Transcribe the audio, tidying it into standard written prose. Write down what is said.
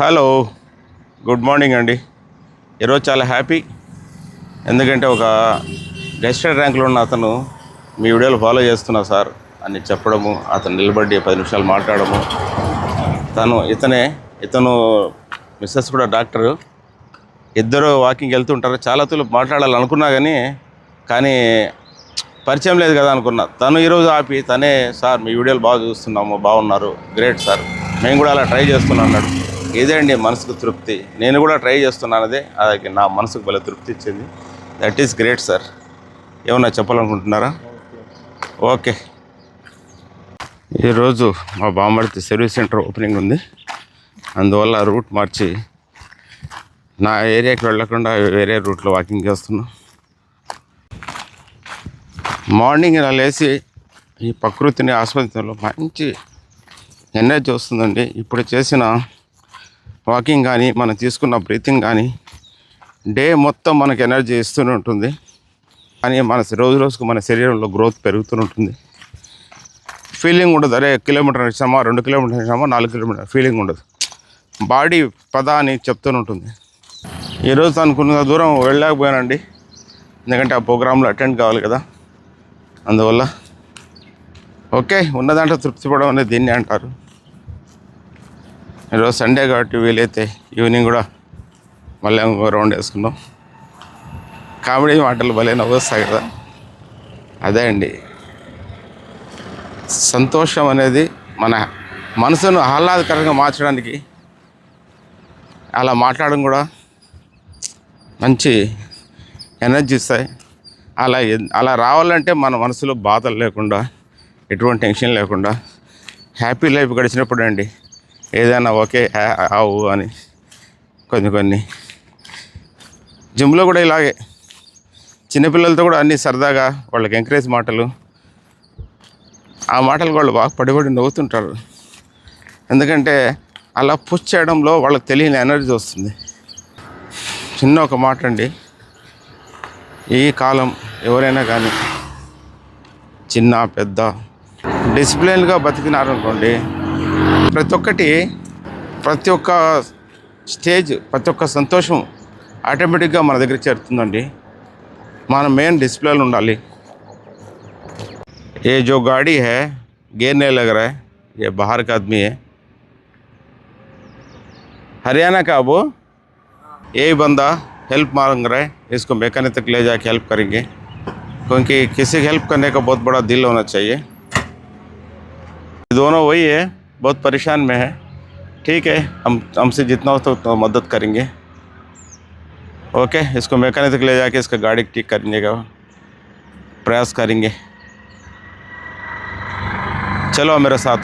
Hello, good morning అండి. ఈరోజు చాలా హ్యాపీ. ఎందుకంటే ఒక గెస్టెడ్ ర్యాంక్లో ఉన్న అతను మీ వీడియోలు ఫాలో చేస్తున్నా సార్ అని చెప్పడము, అతను నిలబడి 10 నిమిషాలు మాట్లాడము. ఇతను మిస్సెస్ కూడా డాక్టరు. ఇద్దరు వాకింగ్ వెళ్తుంటారు. చాలా తూలు మాట్లాడాలనుకున్నా కానీ పరిచయం లేదు కదా అనుకున్నా. తను ఈరోజు ఆపి తనే సార్ మీ వీడియోలు బాగా చూస్తున్నాము, బాగున్నారు, గ్రేట్ సార్, మేము కూడా అలా ట్రై చేస్తున్నాం అన్నాడు. ఇదే అండి మనసుకు తృప్తి. నేను కూడా ట్రై చేస్తున్నానదే అది నా మనసుకు భలే తృప్తి ఇచ్చింది. That is great sir. ఏమన్నా చెప్పాలనుకుంటున్నారా? ఓకే. ఈరోజు మా బామ్మర్ది సర్వీస్ సెంటర్ ఓపెనింగ్ ఉంది. అందువల్ల రూట్ మార్చి నా ఏరియాకి వెళ్ళకుండా వేరే రూట్లో వాకింగ్ చేస్తున్నాం. మార్నింగ్ ఇలా లేచి ఈ ప్రకృతిని ఆస్వాదించడంలో మంచి ఎనర్జీ వస్తుందండి. ఇప్పుడు చేసిన వాకింగ్ కానీ మనం తీసుకున్న బ్రీతింగ్ కానీ డే మొత్తం మనకు ఎనర్జీ ఇస్తూనే ఉంటుంది. కానీ రోజు రోజుకు మన శరీరంలో గ్రోత్ పెరుగుతూనే ఉంటుంది. ఫీలింగ్ ఉండదు, అరే కిలోమీటర్ ఇచ్చామా, 2 కిలోమీటర్లు ఇచ్చామా, 4 కిలోమీటర్ ఫీలింగ్ ఉండదు. బాడీ పద అని చెప్తూనే ఉంటుంది. ఈరోజు అనుకున్న దూరం వెళ్ళలేకపోయానండి, ఎందుకంటే ఆ ప్రోగ్రాంలో అటెండ్ కావాలి కదా. అందువల్ల ఓకే, ఉన్న దాంట్లో తృప్తి పడడం అనేది దీన్ని అంటారు. ఈరోజు సండే కాబట్టి వీలైతే ఈవినింగ్ కూడా మళ్ళీ ఇంకో రౌండ్ వేసుకుందాం. కామెడీ మాటలు భలే నవ్వొస్తాయి కదా. అదే అండి సంతోషం అనేది. మన మనసును ఆహ్లాదకరంగా మార్చడానికి అలా మాట్లాడడం కూడా మంచి ఎనర్జీ ఇస్తాయి. అలా రావాలంటే మన మనసులో బాధలు లేకుండా, ఎటువంటి టెన్షన్ లేకుండా హ్యాపీ లైఫ్ గడిచినప్పుడు అండి ఏదైనా ఓకే ఆవు అని కొన్ని జిమ్లో కూడా ఇలాగే చిన్నపిల్లలతో కూడా అన్నీ సరదాగా వాళ్ళకి ఎంకరేజ్ మాటలు, ఆ మాటలు వాళ్ళు బాగా పడిపడి నవ్వుతుంటారు. ఎందుకంటే అలా పుష్ చేయడంలో వాళ్ళకి తెలియని ఎనర్జీ వస్తుంది. చిన్న ఒక మాట అండి, ఈ కాలం ఎవరైనా కానీ చిన్న పెద్ద డిసిప్లిన్గా బతికినారనుకోండి, ప్రతి ఒక్క స్టేజ్, ప్రతి ఒక్క సంతోషం ఆటోమేటిక్గా మన దగ్గర చేరుతుందండి. మనం మెయిన్ డిసిప్లిన్ ఉండాలి. ये जो गाड़ी है गेयर नहीं लग रहा है, ये बाहर का आदमी है, हरियाणा का। वो यही बंदा हेल्प मांग रहा है, इसको मैकेनिक तक ले जाके हेल्प करेंगे, क्योंकि किसी की हेल्प करने का बहुत बड़ा दिल होना चाहिए. दोनों वही है, बहुत परेशान में है. ठीक है, हमसे जितना हो तो उतना मदद करेंगे. ओके, इसको मैकेनिक तक ले जाके इसका गाड़ी ठीक करने का प्रयास करेंगे. चलो मेरे साथ.